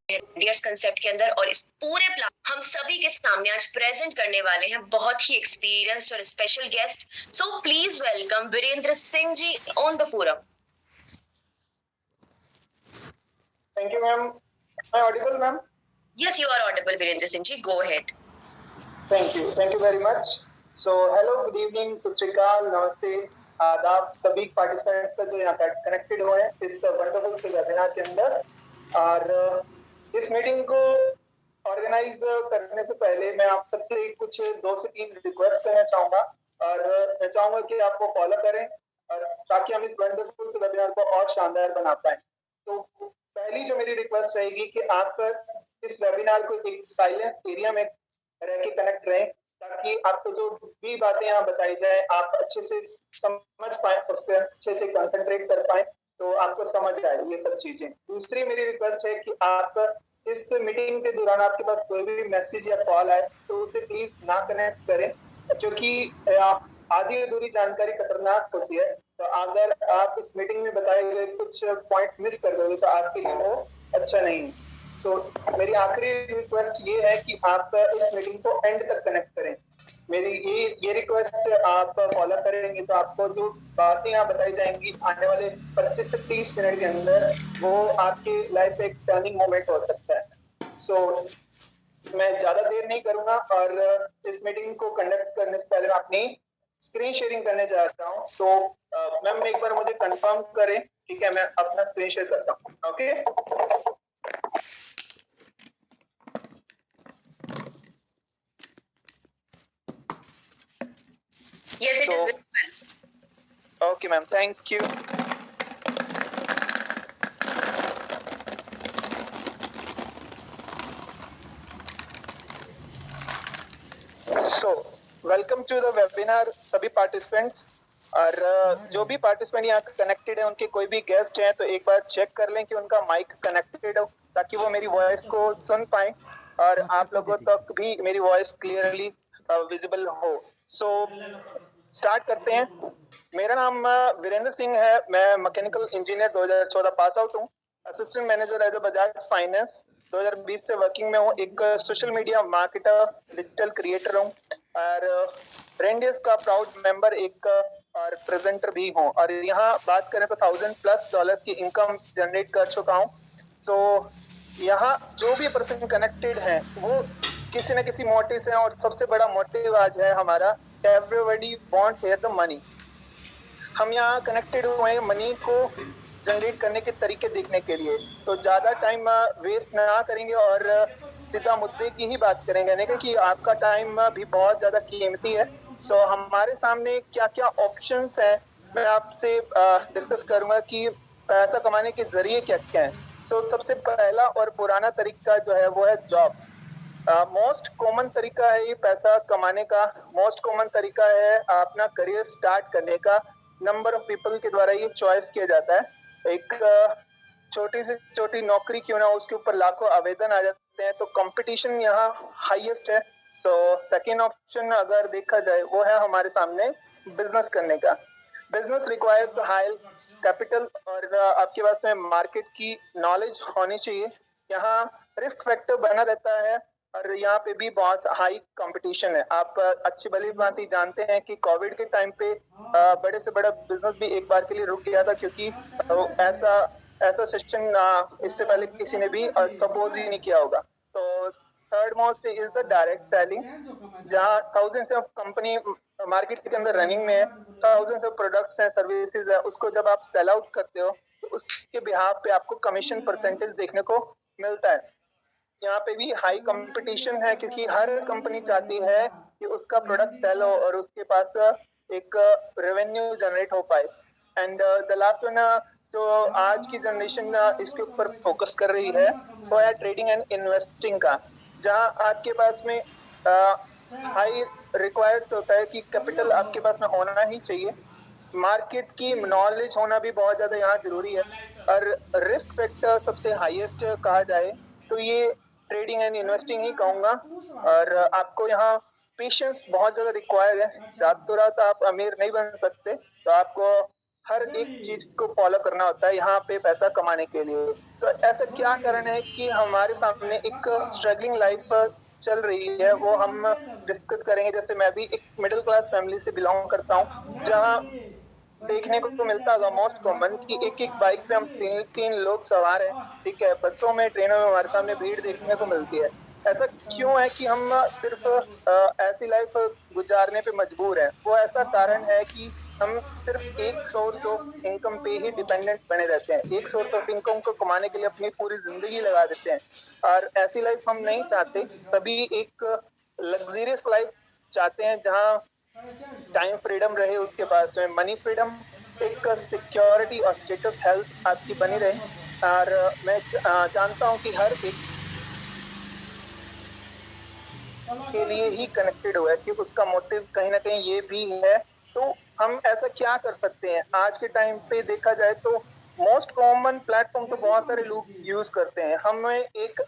रेडियर्स concept के अंदर, और इस पूरे प्लान हम सभी के सामने आज प्रेजेंट करने वाले हैं बहुत ही एक्सपीरियंस्ड और special guest. So please welcome Virendra Singh ji on the forum. Thank you, ma'am. Am I audible, ma'am? Yes, you are audible, Virendra Singh ji. Go ahead. Thank you. Thank you very much. So, hello, good evening, सत श्री अकाल, नमस्ते, आदाब सभी participants का जो यहाँ connected हुए हैं इस वंडरफुल से वेबिनार के अंदर। और इस मीटिंग को ऑर्गेनाइज करने से पहले मैं आप सबसे कुछ 2 से 3 रिक्वेस्ट करना चाहूंगा, और मैं चाहूंगा कि आप वो फॉलो करें और ताकि हम इस वंडरफुल से वेबिनार को और शानदार बना पाए। तो पहली जो मेरी रिक्वेस्ट रहेगी कि आप इस वेबिनार को एक साइलेंस एरिया में रह के कनेक्ट रहें, ताकि आपको जो भी बातें यहाँ बताई जाए आप अच्छे से समझ पाए, उस पर अच्छे से कंसंट्रेट कर पाए, तो आपको समझ आए ये सब चीजें। दूसरी मेरी रिक्वेस्ट है कि आप इस मीटिंग के दौरान आपके पास कोई भी मैसेज या कॉल आए तो उसे प्लीज ना कनेक्ट करें, क्योंकि आधी अधूरी जानकारी खतरनाक होती है। तो अगर आप इस मीटिंग में बताए गए कुछ पॉइंट्स मिस कर दोगे तो आपके लिए वो अच्छा नहीं है। सो मेरी आखिरी रिक्वेस्ट ये है कि आप इस मीटिंग को एंड तक कनेक्ट करें। मेरी ये रिक्वेस्ट आप फॉलो करेंगे तो आपको जो बातें यहाँ बताई जाएंगी आने वाले 25 से 30 मिनट के अंदर वो आपकी लाइफ एक टर्निंग मोमेंट हो सकता है। सो मैं ज्यादा देर नहीं करूंगा और इस मीटिंग को कंडक्ट करने से पहले मैं अपनी स्क्रीन शेयरिंग करने जा रहा हूँ। तो मैम एक बार मुझे कंफर्म करें, ठीक है? मैं अपना स्क्रीन शेयर करता हूँ। Okay, Yes, it is visible. Okay, ma'am. Thank you. So, welcome to the webinar सभी पार्टिसिपेंट्स। और जो भी पार्टिसिपेंट यहाँ कनेक्टेड है उनके कोई भी गेस्ट हैं तो एक बार चेक कर लें कि उनका माइक कनेक्टेड हो, ताकि वो मेरी वॉइस को सुन पाए और आप लोगों तक भी मेरी वॉइस क्लियरली विजिबल हो। सो स्टार्ट करते हैं। मेरा नाम वीरेंद्र सिंह है। मैं मैकेनिकल इंजीनियर 2014 पास आउट हूँ। Assistant manager as Bajaj Finance 2020 से वर्किंग में हूँ। एक social media marketer, digital creator हूँ और रेंडियस का प्राउड मेंबर एक और प्रेजेंटर भी हूँ। और यहाँ बात करें तो $1000+ की इनकम जनरेट कर चुका हूँ। सो यहाँ जो भी पर्सन कनेक्टेड हैं वो किसी न किसी मोटिव से, और सबसे बड़ा मोटिव आज है हमारा everybody wants here the money. हम यहाँ कनेक्टेड हुए हैं मनी को जनरेट करने के तरीके देखने के लिए। तो ज्यादा टाइम वेस्ट ना करेंगे और सीधा मुद्दे की ही बात करेंगे, यानी कि आपका टाइम भी बहुत ज्यादा कीमती है। सो हमारे सामने क्या क्या ऑप्शंस हैं मैं आपसे डिस्कस करूंगा कि पैसा कमाने के जरिए क्या क्या है। सो सबसे पहला और पुराना तरीका जो है वो है जॉब। मोस्ट कॉमन तरीका है ये पैसा कमाने का। मोस्ट कॉमन तरीका है अपना करियर स्टार्ट करने का। नंबर ऑफ पीपल के द्वारा ये चॉइस किया जाता है। एक छोटी से छोटी नौकरी क्यों ना उसके ऊपर लाखों आवेदन आ जाते हैं, तो कंपटीशन यहाँ हाईएस्ट है। सो सेकेंड ऑप्शन अगर देखा जाए वो है हमारे सामने बिजनेस करने का। बिजनेस रिक्वायर्स हाई कैपिटल और आपके पास में मार्केट की नॉलेज होनी चाहिए। यहाँ रिस्क फैक्टर बना रहता है और यहाँ पे भी बहुत हाई कंपटीशन है। आप अच्छी भली भांति जानते हैं कि कोविड के टाइम पे बड़े से बड़ा बिजनेस भी एक बार के लिए रुक गया था, क्योंकि ऐसा सिस्टम इससे पहले किसी ने भी सपोज ही नहीं किया होगा। तो third most is the direct selling, जहाँ थाउजेंड्स ऑफ कंपनी मार्केट के अंदर रनिंग में है, थाउजेंड्स ऑफ प्रोडक्ट्स हैं, सर्विसेज है, उसको जब आप सेल आउट करते हो तो उसके बिहाफ पे आपको कमीशन परसेंटेज देखने को मिलता है। यहाँ पे भी हाई कंपटीशन है, क्योंकि हर कंपनी चाहती है कि उसका प्रोडक्ट सेल हो और उसके पास एक रेवेन्यू जनरेट हो पाए। एंड द लास्ट वन जो आज की जनरेशन इसके ऊपर फोकस कर रही है वो है ट्रेडिंग एंड इन्वेस्टिंग का, जहाँ आपके पास में हाई रिक्वायर्स होता है कि कैपिटल आपके पास में होना ही चाहिए। मार्केट की नॉलेज होना भी बहुत ज्यादा यहाँ जरूरी है और रिस्क फैक्टर सबसे हाईएस्ट कहा जाए तो ये ट्रेडिंग एंड इन्वेस्टिंग ही कहूंगा। और आपको यहाँ पेशेंस बहुत ज्यादा रिक्वायर है। रात तो रात आप अमीर नहीं बन सकते, तो आपको हर एक चीज को फॉलो करना होता है यहाँ पे पैसा कमाने के लिए। तो ऐसा क्या कारण है कि हमारे सामने एक स्ट्रगलिंग लाइफ चल रही है, वो हम डिस्कस करेंगे। जैसे मैं भी एक मिडिल क्लास फैमिली से बिलोंग करता हूँ, जहाँ देखने को तो मिलता होगा मोस्ट कॉमन कि एक एक बाइक पे हम तीन तीन लोग सवार हैं। ठीक है, बसों में, ट्रेनों में हमारे सामने भीड़ देखने को मिलती है। ऐसा क्यों है कि हम सिर्फ ऐसी लाइफ गुजारने पे मजबूर हैं? वो ऐसा कारण है कि हम सिर्फ एक सोर्स ऑफ इनकम पे ही डिपेंडेंट बने रहते हैं। एक सोर्स ऑफ इनकम को कमाने के लिए अपनी पूरी जिंदगी लगा देते हैं, और ऐसी लाइफ हम नहीं चाहते। सभी एक लग्जरियस लाइफ चाहते हैं जहाँ टाइम फ्रीडम रहे उसके पास में, मनी फ्रीडम, एक सिक्योरिटी और स्टेटस, हेल्थ आपकी बनी रहे। और मैं जानता हूँ कि हर एक के लिए ही कनेक्टेड हुआ है कि उसका मोटिव कहीं ना कहीं ये भी है। तो हम ऐसा क्या कर सकते हैं? आज के टाइम पे देखा जाए तो मोस्ट कॉमन प्लेटफॉर्म तो बहुत सारे लोग यूज करते हैं। हमें एक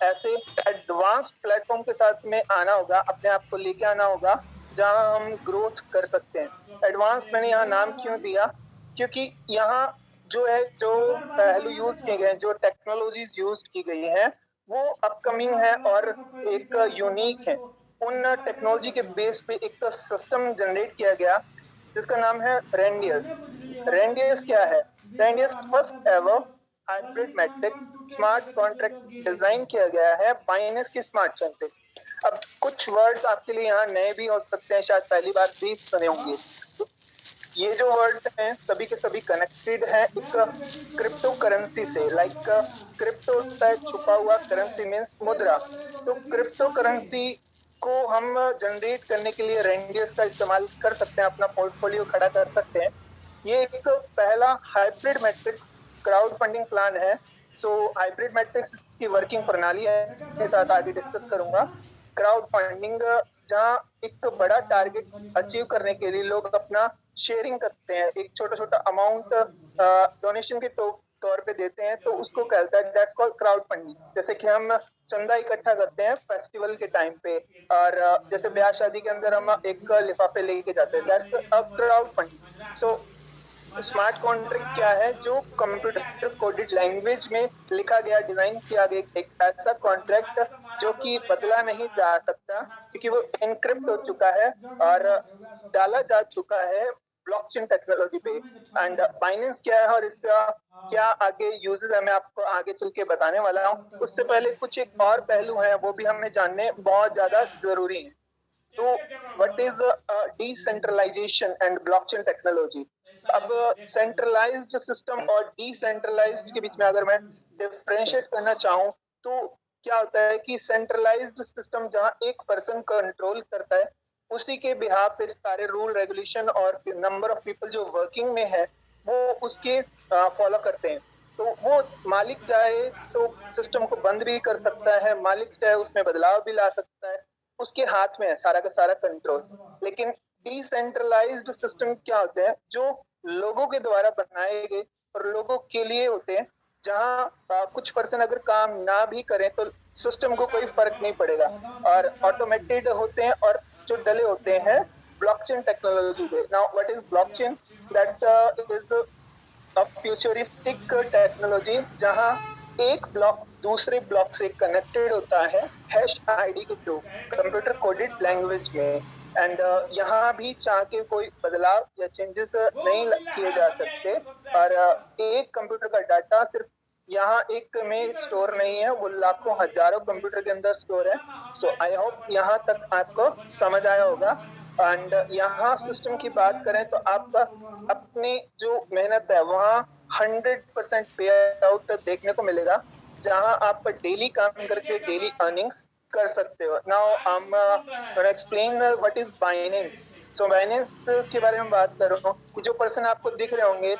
ऐसे एडवांस प्लेटफॉर्म के साथ में आना होगा, अपने आप को लेके आना होगा जहां हम ग्रोथ कर सकते हैं। एडवांस मैंने यहाँ नाम क्यों दिया? क्योंकि यहाँ जो है, जो पहलू यूज किए गए हैं, जो टेक्नोलॉजीज यूज की गई हैं, वो अपकमिंग है और एक यूनिक है। उन टेक्नोलॉजी के बेस पे एक सिस्टम जनरेट किया गया जिसका नाम है रेंडियस। रेंडियस क्या है? रेंडियस first ever hybrid matrix smart contract design किया गया है बाइनेंस की स्मार्ट चेन पे। अब कुछ वर्ड्स आपके लिए यहाँ नए भी हो सकते हैं, शायद पहली बार भी सुने होंगे। तो ये जो वर्ड्स हैं सभी के सभी कनेक्टेड हैं एक क्रिप्टो करेंसी से। लाइक क्रिप्टो होता है छुपा हुआ, करेंसी मीन्स मुद्रा। तो क्रिप्टो करेंसी को हम जनरेट करने के लिए रेंडियस का इस्तेमाल कर सकते हैं, अपना पोर्टफोलियो खड़ा कर सकते हैं। ये एक पहला hybrid matrix crowd funding plan है। सो हाइब्रिड मैट्रिक्स की वर्किंग प्रणाली है के साथ आगे डिस्कस करूंगा। क्राउड फंडिंग, जहाँ एक तो बड़ा टारगेट अचीव करने के लिए लोग अपना शेयरिंग करते हैं, एक छोटा छोटा अमाउंट डोनेशन के तौर पे देते हैं, तो उसको कहता है, दैट्स कॉल्ड क्राउड फंडिंग। जैसे कि हम चंदा इकट्ठा करते हैं फेस्टिवल के टाइम पे, और जैसे ब्याह शादी के अंदर हम एक लिफाफे लेके जाते हैं, that's a crowd funding. So smart contract क्या है? जो कंप्यूटर कोडेड लैंग्वेज में लिखा गया, डिजाइन किया गया एक ऐसा कॉन्ट्रैक्ट जो कि बदला नहीं जा सकता, क्योंकि वो एनक्रिप्ट हो चुका है और डाला जा चुका है ब्लॉकचेन टेक्नोलॉजी पे। एंड बाइनेंस क्या है और इसका क्या आगे यूजेस है, मैं आपको आगे चल के बताने वाला हूँ। उससे पहले कुछ एक और पहलू हैं, वो भी हमें जानने बहुत ज्यादा जरूरी है। तो what is decentralisation and blockchain technology? अब सेंट्रलाइज्ड सिस्टम और डिसेंट्रलाइज्ड के बीच में अगर मैं डिफरेंशिएट करना चाहूँ, तो क्या होता है कि सेंट्रलाइज्ड सिस्टम जहाँ एक पर्सन कंट्रोल करता है, उसी के बिहाफ पे सारे रूल रेगुलेशन और नंबर ऑफ पीपल जो वर्किंग में है वो उसके फॉलो करते हैं। तो वो मालिक चाहे तो सिस्टम को बंद भी कर सकता है, मालिक चाहे उसमें बदलाव भी ला सकता है, उसके हाथ में है सारा का सारा कंट्रोल। लेकिन डिसेंट्रलाइज्ड सिस्टम क्या होते हैं? जो लोगों के द्वारा बनाए गए और लोगों के लिए होते हैं, जहाँ कुछ पर्सन अगर काम ना भी करें तो सिस्टम को कोई फर्क नहीं पड़ेगा, और ऑटोमेटेड होते हैं और जो डले होते हैं ब्लॉकचेन टेक्नोलॉजी पे। Now what is blockchain? That is a futuristic technology जहां एक ब्लॉक दूसरे ब्लॉक से कनेक्टेड होता है हैश आईडी के थ्रू, कंप्यूटर कोडेड लैंग्वेज में। एंड यहाँ भी चाह के कोई बदलाव या चेंजेस नहीं किए जा सकते। और एक कंप्यूटर का डाटा सिर्फ यहाँ एक में स्टोर नहीं है, वो लाखों हजारों कंप्यूटर के अंदर स्टोर है। सो आई होप यहाँ तक आपको समझ आया होगा। एंड यहाँ सिस्टम की बात करें तो आपका अपनी जो मेहनत है वहाँ 100% पे आउट देखने को मिलेगा, जहाँ आप डेली काम करके डेली अर्निंग्स कर सकते हो। Now I am explain what is Binance. So Binance के बारे में बात कर रहा हूँ कि जो पर्सन आपको दिख रहे होंगे,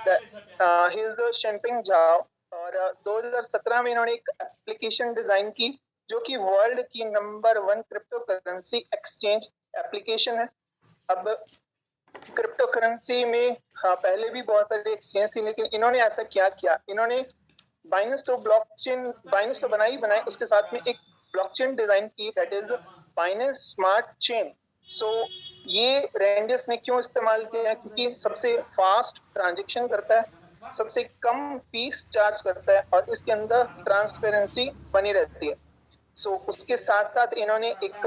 ही इज शेनपिंग झाओ, और 2017 में इन्होंने एक एप्लीकेशन डिजाइन की जो कि वर्ल्ड की number 1 crypto currency exchange application है। अब क्रिप्टो करेंसी में हाँ पहले भी बहुत सारे एक्सचेंज थी, लेकिन इन्होंने ऐसा क्या किया, इन्होंने बाइनेंस तो बनाई, उसके साथ में एक ब्लॉकचेन डिजाइन की, that is Binance smart chain. So ये रेंडियस ने क्यों इस्तेमाल किया है? क्योंकि सबसे फास्ट ट्रांजेक्शन करता है, सबसे कम फीस चार्ज करता है और इसके अंदर ट्रांसपेरेंसी बनी रहती है। सो उसके साथ साथ इन्होंने एक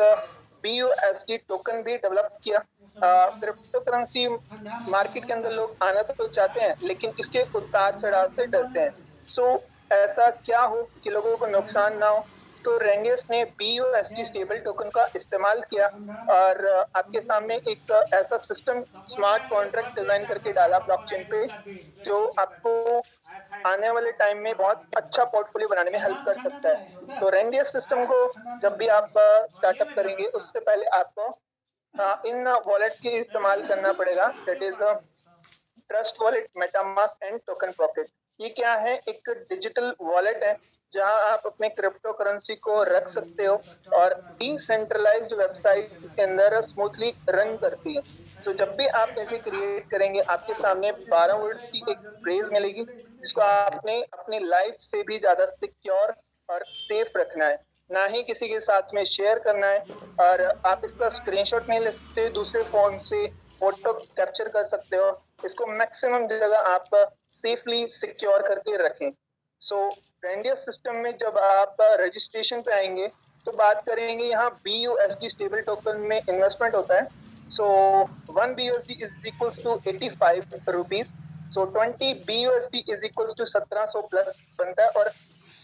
BUSD टोकन भी डेवलप किया। क्रिप्टो करेंसी मार्केट के अंदर लोग आना तो चाहते हैं, लेकिन इसके उतार चढ़ाव से डरते हैं। सो ऐसा क्या हो कि लोगों को नुकसान ना हो, तो रेंडियस ने BUSD स्टेबल टोकन का इस्तेमाल किया और आपके सामने एक ऐसा सिस्टम स्मार्ट कॉन्ट्रैक्ट डिजाइन करके डाला ब्लॉकचेन पे, जो आपको आने वाले टाइम में बहुत अच्छा पोर्टफोलियो बनाने में हेल्प कर सकता है। तो रेंडियस सिस्टम को जब भी आप स्टार्टअप करेंगे, उससे पहले आपको इन वॉलेट्स की इस्तेमाल करना पड़ेगा, that is trust wallet, MetaMask and token pocket. ये क्या है? एक डिजिटल वॉलेट है जहां आप अपने क्रिप्टो करेंसी को रख सकते हो और डिसेंट्रलाइज्ड वेबसाइट इसके अंदर स्मूथली रन करती है। सो जब भी आप इसे क्रिएट करेंगे, आपके सामने 12 वर्ड्स की एक फ्रेज मिलेगी जिसको आपने अपनी लाइफ से भी ज्यादा सिक्योर और सेफ रखना है, ना ही किसी के साथ में शेयर करना है। और आप इसका स्क्रीनशॉट नहीं ले सकते, दूसरे फोन से फोटो कैप्चर कर सकते हो। इसको मैक्सिमम जगह आप सेफली सिक्योर करके रखें। सो रेंडियस सिस्टम में जब आप रजिस्ट्रेशन पे आएंगे तो बात करेंगे, यहाँ BUSD स्टेबल टोकन में इन्वेस्टमेंट होता है। So 1 BUSD is equals to 85 rupees. So 20 BUSD is equals to 1700 plus बनता है और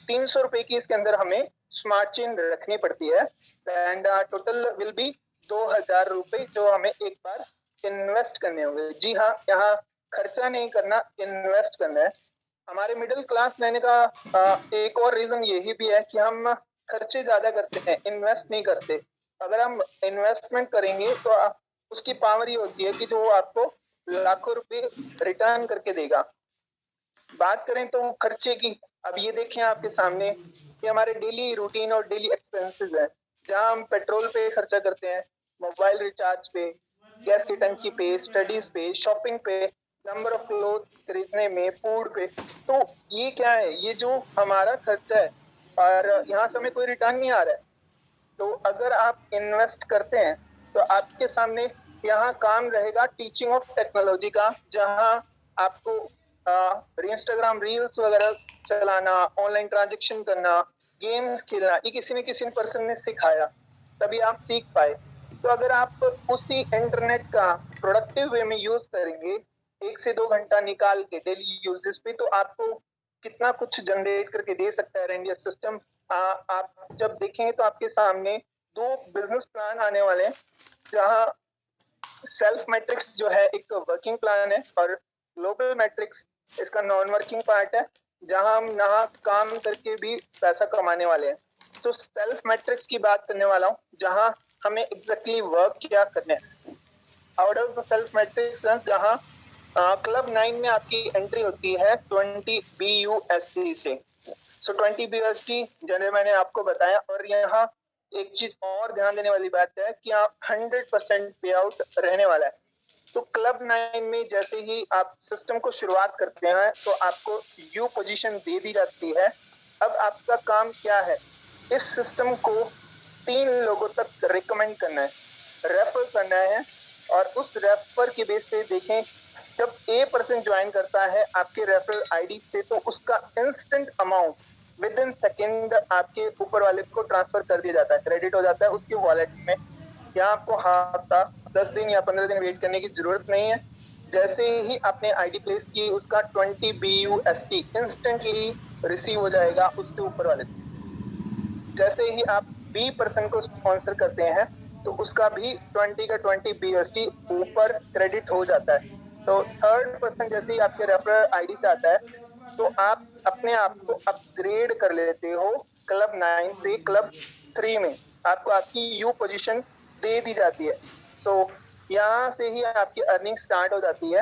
300 रुपए की इसके अंदर हमें स्मार्ट चेन रखनी पड़ती है। एंड टोटल विल बी 2000 रुपए जो हमें एक बार इन्वेस्ट करने होंगे। जी हाँ, यहाँ खर्चा नहीं करना, इन्वेस्ट करना है। हमारे मिडिल क्लास रहने का एक और रीजन यही भी है कि हम खर्चे ज्यादा करते हैं, इन्वेस्ट नहीं करते। अगर हम इन्वेस्टमेंट करेंगे तो उसकी पावर ये होती है कि जो आपको लाखों रुपए रिटर्न करके देगा। बात करें तो खर्चे की, अब ये देखें आपके सामने कि हमारे डेली रूटीन और डेली एक्सपेंसेस है, जहां हम पेट्रोल पे खर्चा करते हैं, मोबाइल रिचार्ज पे, गैस की टंकी पे, स्टडीज पे, शॉपिंग पे, नंबर ऑफ क्लोथ्स खरीदने में, फूड पे। तो ये क्या है? ये जो हमारा खर्चा है और यहाँ से हमें कोई रिटर्न नहीं आ रहा है। तो अगर आप इन्वेस्ट करते हैं तो आपके सामने यहाँ काम रहेगा टीचिंग ऑफ टेक्नोलॉजी का, जहाँ आपको इंस्टाग्राम रील्स वगैरह चलाना, ऑनलाइन ट्रांजेक्शन करना, गेम्स खेलना, ये किसी न किसी पर्सन ने सिखाया, तभी आप सीख पाए। तो अगर आप उसी इंटरनेट का प्रोडक्टिव वे में यूज करेंगे, 1 से 2 घंटा निकाल के डेली यूजेस पे, तो आपको कितना कुछ जनरेट करके दे सकता है रेंडियस सिस्टम। आप जब देखेंगे तो आपके सामने 2 बिजनेस प्लान आने वाले हैं, जहां सेल्फ मैट्रिक्स जो है एक वर्किंग प्लान है और ग्लोबल मैट्रिक्स इसका नॉन वर्किंग पार्ट है, जहां हम यहाँ काम करके भी पैसा कमाने वाले हैं। तो सेल्फ मैट्रिक्स की बात करने वाला हूँ, जहां हमें एग्जैक्टली वर्क क्या करना है। Out of the self matrix, जहां क्लब 9 में आपकी एंट्री होती है 20 BUSD से। सो 20 BUSD जनरल मैंने आपको बताया। और यहाँ एक चीज और ध्यान देने वाली बात है कि आप 100% पे आउट रहने वाला है। तो क्लब 9 में जैसे ही आप सिस्टम को शुरुआत करते हैं तो आपको यू पोजीशन दे दी जाती है। अब आपका काम क्या है? इस सिस्टम को 3 लोगों तक रिकमेंड करना है, रेफर करना है। और उस रेफर के बेस पे देखें, जब A% ज्वाइन करता है आपके रेफरल आईडी से, तो उसका instant amount with in second आपके ऊपर वाले को ट्रांसफर कर दिया जाता है, क्रेडिट हो जाता है उसके वॉलेट में। यहाँ आपको हफ्ता 10 दिन या 15 दिन वेट करने की जरूरत नहीं है। जैसे ही आपने आईडी प्लेस की, उसका 20 BUSD इंस्टेंटली रिसीव हो जाएगा उससे ऊपर वाले। जैसे ही आप B% को स्पॉन्सर करते हैं तो उसका भी 20 का 20 BUSD ऊपर क्रेडिट हो जाता है। तो थर्ड पर्सन जैसे ही आपके रेफरल आईडी से आता है तो आप अपने आप को अपग्रेड कर लेते हो क्लब 9 से क्लब 3 में। आपको आपकी यू पोजीशन दे दी जाती है। सो यहाँ से ही आपकी अर्निंग स्टार्ट हो जाती है।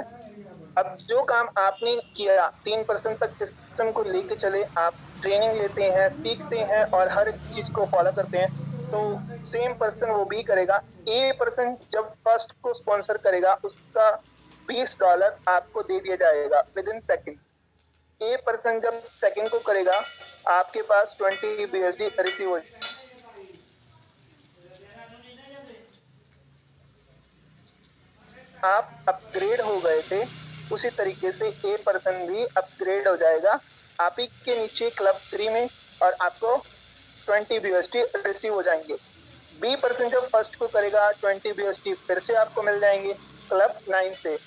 अब जो काम आपने किया 3% तक इस सिस्टम को लेके चले, आप ट्रेनिंग लेते हैं, सीखते हैं और हर एक चीज को फॉलो करते हैं, तो सेम पर्सन वो भी करेगा। A% जब फर्स्ट को स्पॉन्सर करेगा, उसका $20 आपको दे दिया जाएगा विद इन सेकेंड। A% जब सेकेंड को करेगा, आपके पास 20 BUSD रिसीव हो। आप अपग्रेड हो गए थे उसी तरीके से ए पर्सन भी अपग्रेड हो जाएगा आप ही के नीचे क्लब 3 में, और आपको 20 BUSD रिसीव हो जाएंगे। बी पर्सन जब फर्स्ट को करेगा 20 BUSD फिर से आपको मिल जाएंगे क्लब 9 से।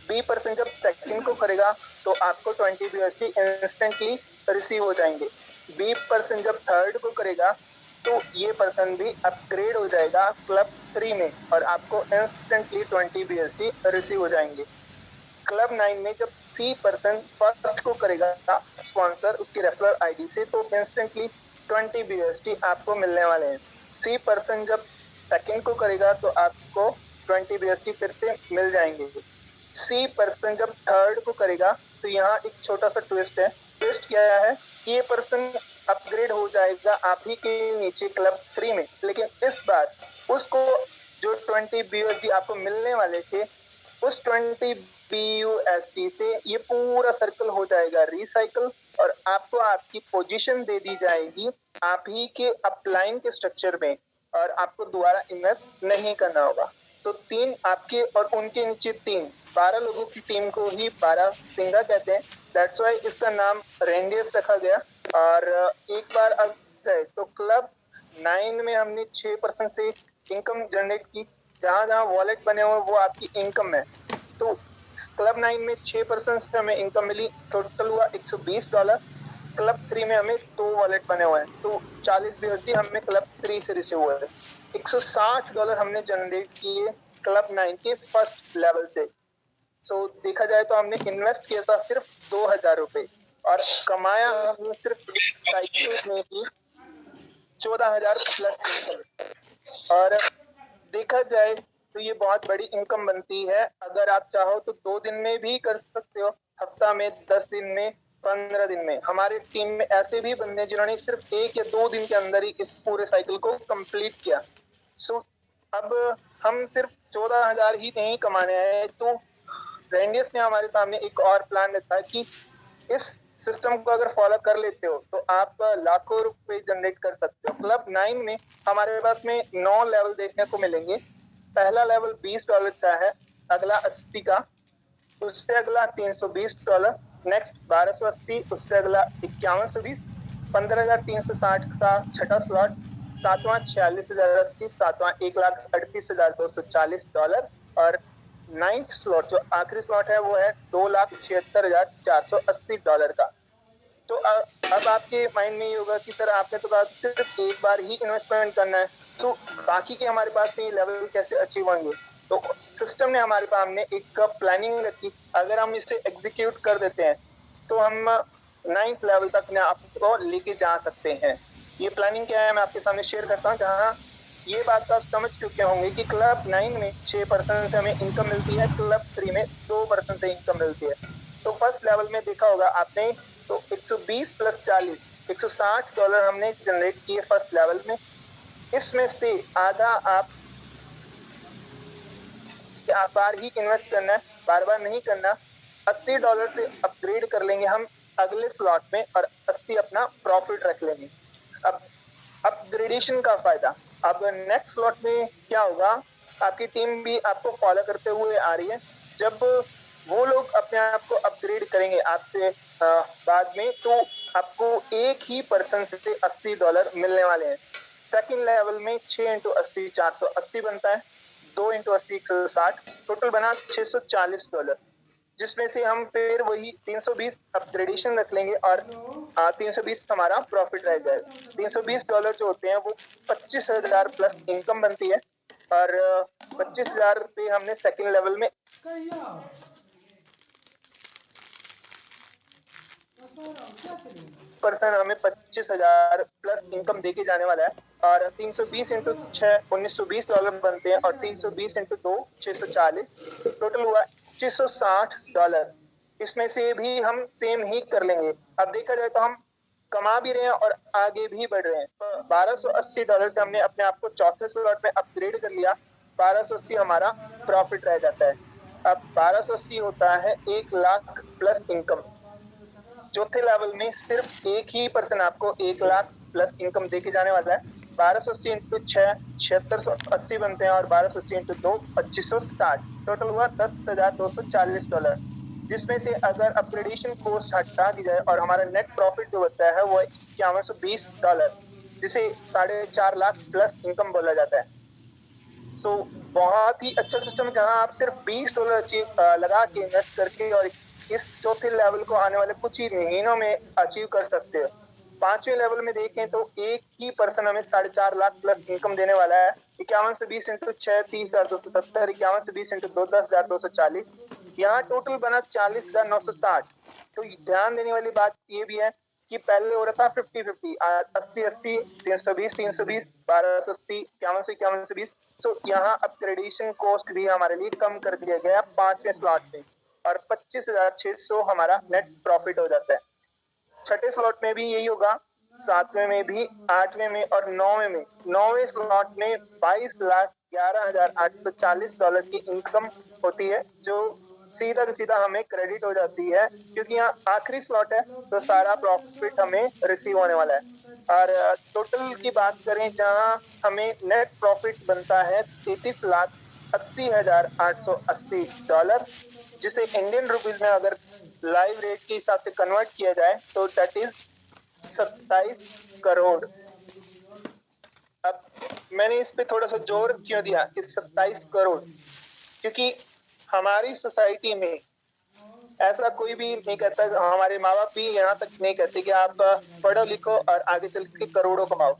बी पर्सन जब सेकंड को करेगा तो आपको 20 BUSD इंस्टेंटली रिसीव हो जाएंगे। बी पर्सन जब थर्ड को करेगा तो ये पर्सन भी अपग्रेड हो जाएगा क्लब 3 में और आपको इंस्टेंटली 20 BUSD रिसीव हो जाएंगे। क्लब 9 में जब सी पर्सन फर्स्ट को करेगा स्पॉन्सर उसकी रेफरल आईडी से तो इंस्टेंटली 20 BUSD आपको मिलने वाले हैं। सी पर्सन जब सेकंड को करेगा तो आपको 20 BUSD फिर से मिल जाएंगे। सी पर्सन जब थर्ड को करेगा तो यहाँ एक छोटा सा ट्विस्ट है। ट्विस्ट क्या है कि ये पर्सन अपग्रेड हो जाएगा आप ही के नीचे क्लब 3 में, लेकिन इस बार उसको जो 20 BUSD आपको मिलने वाले थे उस 20 BUSD से ये पूरा सर्कल हो जाएगा रिसाइकल और आपको आपकी पोजीशन दे दी जाएगी आप ही के अपलाइन के स्ट्रक्चर में और आपको दोबारा इन्वेस्ट नहीं करना होगा। तो 3 आपके और उनके नीचे 12 लोगों की टीम को ही 12 सिंगा कहते हैं। दैट्स वाई इसका नाम रेंडियस रखा गया। और एक बार अब जाए तो क्लब 9 में हमने 6% से इनकम जनरेट की। जहां जहां वॉलेट बने हुए वो आपकी इनकम है। तो क्लब 9 में 6% से हमें इनकम मिली, टोटल हुआ $120। क्लब 3 में हमें 2 वॉलेट बने हुए हैं तो 40 BUSD हमें क्लब 3 से रिसीव हुए। $160 हमने जनरेट किए क्लब 9 के फर्स्ट लेवल से। सो देखा जाए तो हमने इन्वेस्ट किया था सिर्फ $2000 और कमाया हमने सिर्फ साइकिल में ही 14,000 प्लस इनकम। और देखा जाए तो ये बहुत बड़ी इनकम बनती है। अगर आप चाहो तो 2 दिन में भी कर सकते हो, हफ्ता में, 10 दिन में, 15 दिन में। हमारे टीम में ऐसे भी बंदे जिन्होंने सिर्फ 1 या 2 दिन के अंदर ही इस पूरे साइकिल को कंप्लीट किया। सो अब हम सिर्फ 14,000 ही नहीं कमाने हैं तो रेंडियस ने हमारे सामने एक और प्लान रखा है कि इस सिस्टम को अगर फॉलो कर लेते हो तो आप लाखों रुपए जनरेट कर सकते हो। क्लब 9 में हमारे पास में 9 लेवल देखने को मिलेंगे। पहला लेवल $20 का है, अगला 80 का, उससे अगला $320, नेक्स्ट 1280, उससे अगला 5120, 15,360 का छठा स्लॉट, सातवां 46,080, सातवां $1,38,240 और 9th स्लॉट जो आखिरी स्लॉट है वो है $2,76,480 का। तो अब आपके माइंड में ये होगा कि सर आपने तो कहा सिर्फ एक बार ही इन्वेस्टमेंट करना है तो बाकी के हमारे पास में लेवल कैसे अचीव होंगे। तो सिस्टम ने हमारे सामने एक प्लानिंग रखी। अगर हम इसे एग्जीक्यूट कर देते हैं तो हम 9th लेवल तक अपने आपको लेके जा सकते हैं। ये प्लानिंग क्या है मैं आपके सामने शेयर करता हूँ, जहाँ ये बात आप समझ चुके होंगे कि क्लब 9 में 6% से हमें इनकम मिलती है, क्लब 3 में 2% से इनकम मिलती है। तो फर्स्ट लेवल में देखा होगा आपने तो 120 प्लस 40 $160 हमने जनरेट किए फर्स्ट लेवल में। इसमें से आधा आप बार ही इन्वेस्ट करना है, बार बार नहीं करना। $80 से अपग्रेड कर लेंगे हम अगले स्लॉट में और 80 अपना प्रॉफिट रख लेंगे। अब अपग्रेडेशन का फायदा, अब नेक्स्ट स्लॉट में क्या होगा, आपकी टीम भी आपको फॉलो करते हुए आ रही है। जब वो लोग अपने आप को अपग्रेड करेंगे आपसे बाद में तो आपको एक ही पर्सन से $80 मिलने वाले हैं। सेकंड लेवल में 6 × 80 480 बनता है, 2 × 80 160, टोटल बना $640, जिसमें से हम फिर वही 320 अपग्रेडेशन रख लेंगे और 320 हमारा प्रॉफिट रह जाएगा। $320 जो होते हैं वो 25,000 प्लस इनकम बनती है और 25,000 रुपये हमने सेकंड लेवल में पर्सन हमें 25,000 प्लस इनकम देके जाने वाला है। और 320 × 6 $1920 बनते हैं और 320 × 2 640, टोटल हुआ $660। इसमें से भी हम सेम ही कर लेंगे। अब देखा जाए तो हम कमा भी रहे हैं और आगे भी बढ़ रहे हैं। तो $1280 से हमने अपने आप को चौथे स्लॉट में अपग्रेड कर लिया, 1280 हमारा प्रॉफिट रह जाता है। अब 1280 होता है 1 लाख प्लस इनकम। चौथे लेवल में सिर्फ एक ही पर्सन आपको 1 लाख प्लस इनकम देके जाने वाला है। 1280 इंटू 6 7680 बनते हैं, और 1280 इंटू 2 2560। टोटल हुआ $10,240, जिसमें से अगर अपग्रेडेशन कॉस्ट हटा दी जाए और हमारा नेट प्रॉफिट जो होता है वो $5120, जिसे 4.5 लाख प्लस इनकम बोला जाता है। सो बहुत ही अच्छा सिस्टम है, जहां आप सिर्फ $20 लगा के इन्वेस्ट करके और इस चौथे लेवल को आने वाले कुछ ही महीनों में अचीव कर सकते हो। पांचवें लेवल में देखें तो एक ही पर्सन हमें 4.5 लाख प्लस इनकम देने वाला है। 5120 इंटू 6 30,270, 5120 इंटू 2 10,240, यहाँ टोटल बना 40,960। तो ध्यान देने वाली बात ये भी है कि पहले हो रहा था 50-50, 80-80, 320 320, 1280, 5120। सो यहाँ अपग्रेडेशन कॉस्ट भी हमारे लिए कम कर दिया गया 5वें स्लॉट में, और 25,600 हमारा नेट प्रॉफिट हो जाता है। छठे स्लॉट में भी यही होगा, 7वें में भी, 8वें में और 9वें में। 9वें स्लॉट में $22,11,840 की इनकम होती है, जो सीधा सीधा हमें क्रेडिट हो जाती है, क्योंकि यहाँ आखिरी स्लॉट है तो सारा प्रॉफिट हमें रिसीव होने वाला है। और टोटल की बात करें जहां हमें नेट प्रॉफिट बनता है $33,80,880, जिसे इंडियन रुपीज में अगर लाइव रेट के हिसाब से कन्वर्ट किया जाए तो दैट इज 27 करोड़। अब मैंने इस पे थोड़ा सा जोर क्यों दिया कि 27 करोड़, क्योंकि हमारी सोसाइटी में ऐसा कोई भी नहीं कहता, हमारे माँ बाप भी यहाँ तक नहीं कहते कि आप पढ़ो लिखो और आगे चल के करोड़ों कमाओ।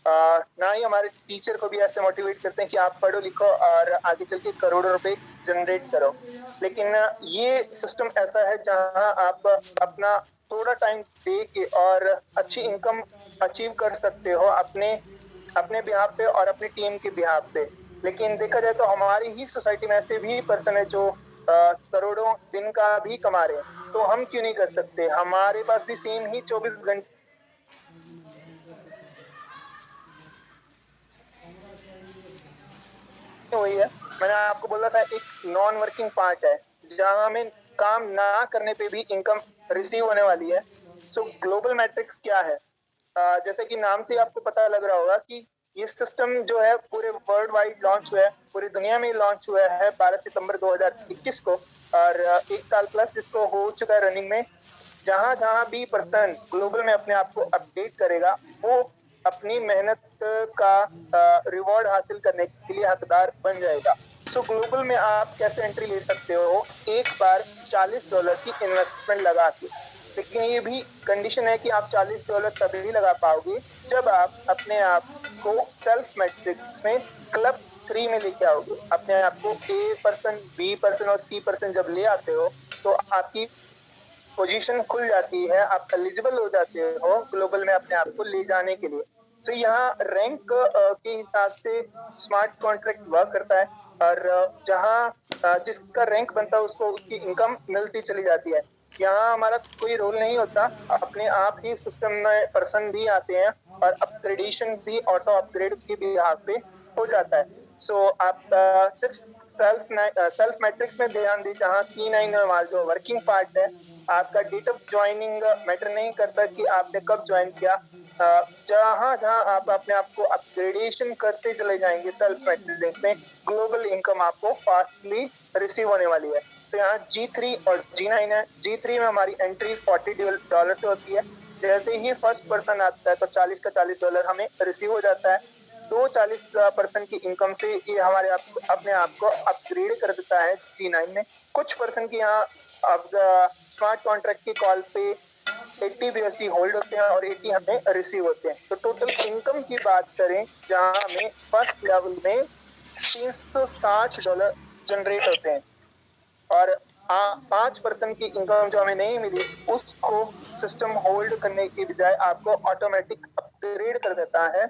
ना ही हमारे टीचर को भी ऐसे मोटिवेट करते हैं कि आप पढ़ो लिखो और आगे चल के करोड़ों रुपए जनरेट करो। लेकिन ये सिस्टम ऐसा है जहां आप अपना थोड़ा टाइम दे के और अच्छी इनकम अचीव कर सकते हो अपने अपने बिहाफ पे और अपनी टीम के बिहाफ पे। लेकिन देखा जाए तो हमारी ही सोसाइटी में ऐसे भी पर्सन है जो करोड़ों दिन का भी कमा रहे हैं, तो हम क्यों नहीं कर सकते? हमारे पास भी सेम ही 24 घंटे वही है। मैंने आपको बोला था एक नॉन वर्किंग पार्ट है जहां हमें काम ना करने पे भी इनकम रिसीव होने वाली है। सो ग्लोबल मैट्रिक्स क्या है? जैसे कि नाम से आपको पता लग रहा होगा कि ये सिस्टम जो है पूरे वर्ल्ड वाइड लॉन्च हुआ है, पूरी दुनिया में लॉन्च हुआ है 12 सितंबर 2021 को, और 1 साल प्लस इसको हो चुका है रनिंग में। जहां जहां भी पर्सन ग्लोबल में अपने आप को अपडेट करेगा, वो अपनी मेहनत का रिवॉर्ड हासिल करने के लिए हकदार बन जाएगा। सो ग्लोबल में आप कैसे एंट्री ले सकते हो? एक बार $40 की इन्वेस्टमेंट लगा के। लेकिन ये भी कंडीशन है कि आप $40 तभी लगा पाओगे जब आप अपने आप को सेल्फ मैट्रिक्स में क्लब 3 में लेके आओगे। अपने आप को A%, B% और C% जब ले आते हो तो आपकी पोजीशन खुल जाती है, आप एलिजिबल हो जाते हो ग्लोबल में अपने आप को ले जाने के लिए। सो यहाँ रैंक के हिसाब से स्मार्ट कॉन्ट्रैक्ट वर्क करता है, और जहाँ जिसका रैंक बनता है उसको उसकी इनकम मिलती चली जाती है। यहाँ हमारा कोई रोल नहीं होता, अपने आप ही सिस्टम में पर्सन भी आते हैं और अपग्रेडेशन भी ऑटो अपग्रेड के भी यहाँ पे हो जाता है। सो आप सिर्फ सेल्फ मैट्रिक्स में ध्यान दी, जहाँ C9 जो वर्किंग पार्ट है, आपका डेट ऑफ ज्वाइनिंग मैटर नहीं करता कि आपने कब ज्वाइन किया। जहां जहां आप अपने आप को अपग्रेडेशन करते चले जाएंगे सेल्फ मैट्रिक्स में, ग्लोबल इनकम आपको फास्टली रिसीव होने वाली है। तो यहाँ G3 और G9 है। G3 में हमारी एंट्री $40 से होती है। जैसे ही फर्स्ट पर्सन आता है तो 40 का $40 हमें रिसीव हो जाता है। दो 40% की इनकम से ये हमारे अपने आप को अपग्रेड कर देता है G9 में। कुछ पर्सन की यहाँ अब स्मार्ट कॉन्ट्रैक्ट की कॉल पे 80 BSD होल्ड होते हैं और 80 हमें रिसीव होते हैं। तो टोटल इनकम की बात करें जहां हमें फर्स्ट लेवल में $360 जनरेट होते हैं, और 5% की इनकम जो हमें नहीं मिली उसको सिस्टम होल्ड करने की बजाय आपको ऑटोमेटिक अपग्रेड कर देता है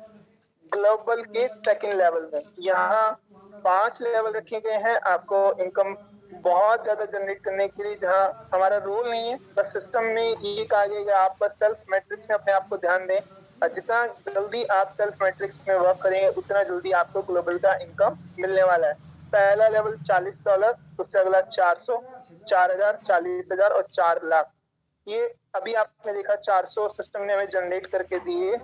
ग्लोबल के सेकंड लेवल में। यहाँ 5 लेवल रखे गए हैं आपको इनकम बहुत ज्यादा जनरेट करने के लिए, जहाँ हमारा रोल नहीं है, बस सिस्टम में ये कहा गया कि आप बस सेल्फ मैट्रिक्स में अपने आप को ध्यान दें, और जितना जल्दी आप सेल्फ मैट्रिक्स में वर्क करेंगे उतना जल्दी आपको ग्लोबल का इनकम मिलने वाला है। पहला लेवल $40, उससे अगला 400, 4,000, 40,000 और 4 लाख। ये अभी आपने देखा 400 सिस्टम ने हमें जनरेट करके दिए।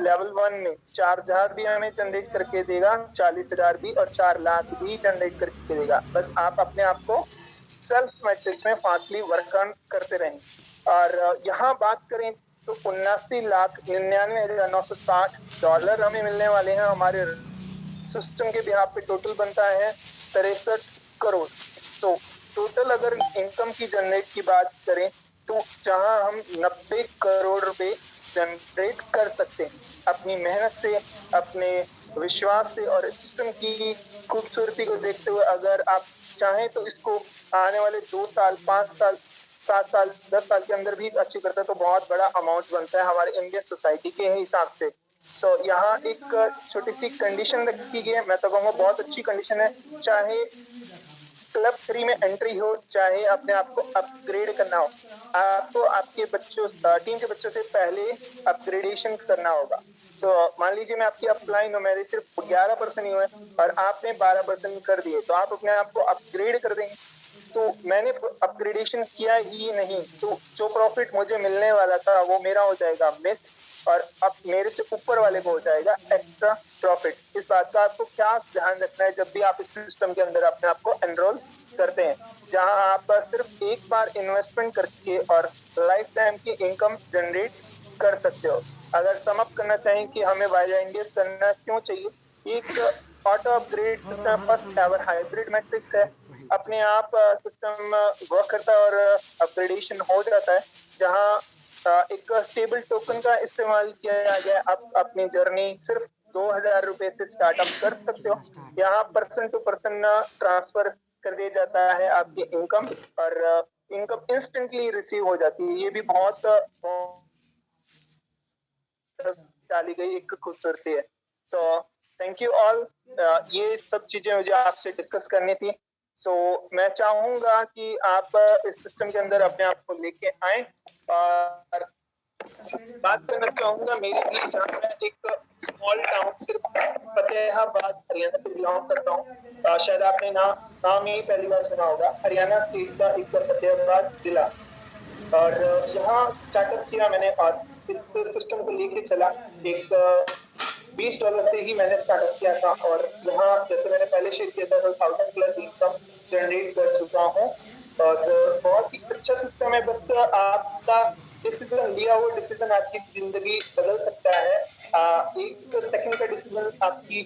लेवल 1 में 4000 भी हमें जनरेट करके देगा, 40,000 भी और 4 लाख भी जनरेट करके देगा। बस आप अपने आप को सेल्फ मैट्रिक्स में फास्टली वर्क ऑन करते रहें। और यहाँ बात करें तो 79,99,960 हमें मिलने वाले हैं। हमारे सिस्टम के बिहाफ पे टोटल बनता है 63 करोड़। तो टोटल अगर इनकम की जनरेट की बात करें तो जहां हम 90 करोड़ रुपए जनरेट कर सकते हैं अपनी मेहनत से, अपने विश्वास से और सिस्टम की खूबसूरती को देखते हुए, अगर आप चाहें तो इसको आने वाले 2 साल, 5 साल, 7 साल, 10 साल के अंदर भी अचीव करता है तो बहुत बड़ा अमाउंट बनता है हमारे इंडियन सोसाइटी के हिसाब से। यहाँ एक छोटी सी कंडीशन रखी गई है, मैं तो कहूँगा बहुत अच्छी कंडीशन है। चाहे क्लब 3 में एंट्री हो, चाहे अपने आप को अपग्रेड करना हो, आपको आपके बच्चों टीम के बच्चों से पहले अपग्रेडेशन करना होगा। मान लीजिए मैं आपकी अपलाइन हूँ, मेरे सिर्फ 11% ही हुए और आपने 12% कर दिए, तो आप अपने आप को अपग्रेड कर देंगे। तो मैंने अपग्रेडेशन किया ही नहीं, तो जो प्रॉफिट मुझे मिलने वाला था वो मेरा हो जाएगा मिस, और अब मेरे से ऊपर वाले को हो जाएगा एक्स्ट्रा प्रॉफिट। इस बात का आपको क्या ध्यान रखना है जब भी आप इस सिस्टम के अंदर अपने आप को एनरोल करते हैं, जहां आप सिर्फ एक बार इन्वेस्टमेंट करके और लाइफ टाइम की इनकम जनरेट कर सकते हो। अगर सम अप करना चाहें कि हमें वाइल्ड करना क्यों चाहिए, एक auto upgrade system first ever hybrid matrix है। अपने आप सिस्टम वर्क करता है और अपग्रेडेशन हो जाता है, जहां एक स्टेबल टोकन का इस्तेमाल किया गया। आप अपनी जर्नी सिर्फ 2,000 रुपए से स्टार्टअप कर सकते हो। यहाँ पर्सन टू पर्सन ट्रांसफर कर दिया जाता है आपकी इनकम, और इनकम इंस्टेंटली रिसीव हो जाती है। ये भी बहुत डाली गई एक खूबसूरती है। Thank you all. ये सब चीजें मुझे आपसे डिस्कस करनी थी। मैं चाहूंगा कि आप इस सिस्टम के अंदर अपने आप को लेके आए, और बात करना चाहूंगा मेरे लिए, जहाँ मैं एक स्मॉल टाउन सिर्फ फतेहाबाद हरियाणा से बिलोंग करता हूँ। शायद आपने नाम ही पहली बार सुना होगा, हरियाणा स्टेट का एक फतेहाबाद जिला। और यहाँ स्टार्टअप किया मैंने और इस सिस्टम को लेके चला। एक $20 से ही मैंने स्टार्टअप किया था, और यहाँ जैसे मैंने पहले शेयर किया था 1000+ इनकम जनरेट कर चुका हूँ। और बहुत ही अच्छा सिस्टम है। बस आपका डिसीजन, लिया हुआ डिसीजन आपकी जिंदगी बदल सकता है। एक सेकंड का डिसीजन आपकी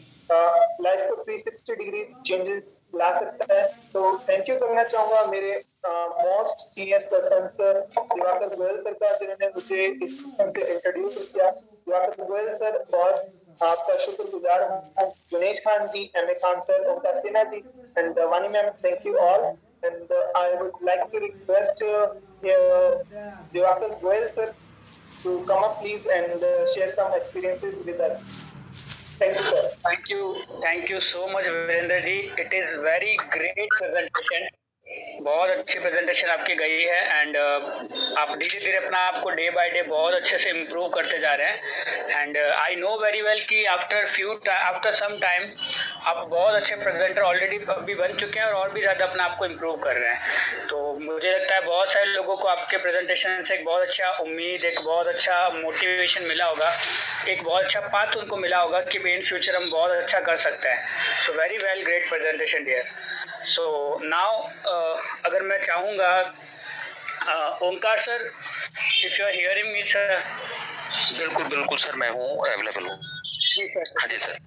लाइफ को 360 डिग्री चेंजेस ला सकता है। तो थैंक यू करना चाहूंगा मेरे most senior person sir Diwakar Goyal sir का, जिन्होंने मुझे इस सिस्टम से इंट्रोड्यूस किया। दिवाकर गोयल सर, बहुत आपका शुक्रगुजार हूँ। Junesh Khan ji, M A Khan sir, Omkar Sinha ji and Wani ma'am, thank you all. And I would like to request Diwakar Goel sir to come up please and share some experiences with us. Thank you sir. Thank you so much Virendra ji. It is very great presentation. बहुत अच्छी presentation आपकी गई है, and आप धीरे धीरे अपना आपको डे बाय डे बहुत अच्छे से इम्प्रूव करते जा रहे हैं। And I know very well कि आफ्टर सम टाइम आप बहुत अच्छे प्रेजेंटर ऑलरेडी अभी बन चुके हैं और भी ज़्यादा अपना आपको इम्प्रूव कर रहे हैं। तो मुझे लगता है बहुत सारे लोगों को आपके प्रेजेंटेशन से एक बहुत अच्छा उम्मीद, एक बहुत अच्छा मोटिवेशन मिला होगा, एक बहुत अच्छा पाथ उनको मिला होगा कि इन फ्यूचर हम बहुत अच्छा कर सकते हैं। So very well, great presentation dear. So now अगर मैं चाहूँगा Omkar sir, if you are hearing me sir. बिल्कुल बिल्कुल सर, मैं हूँ, अवेलेबल हूँ। जी सर। हाँ जी सर।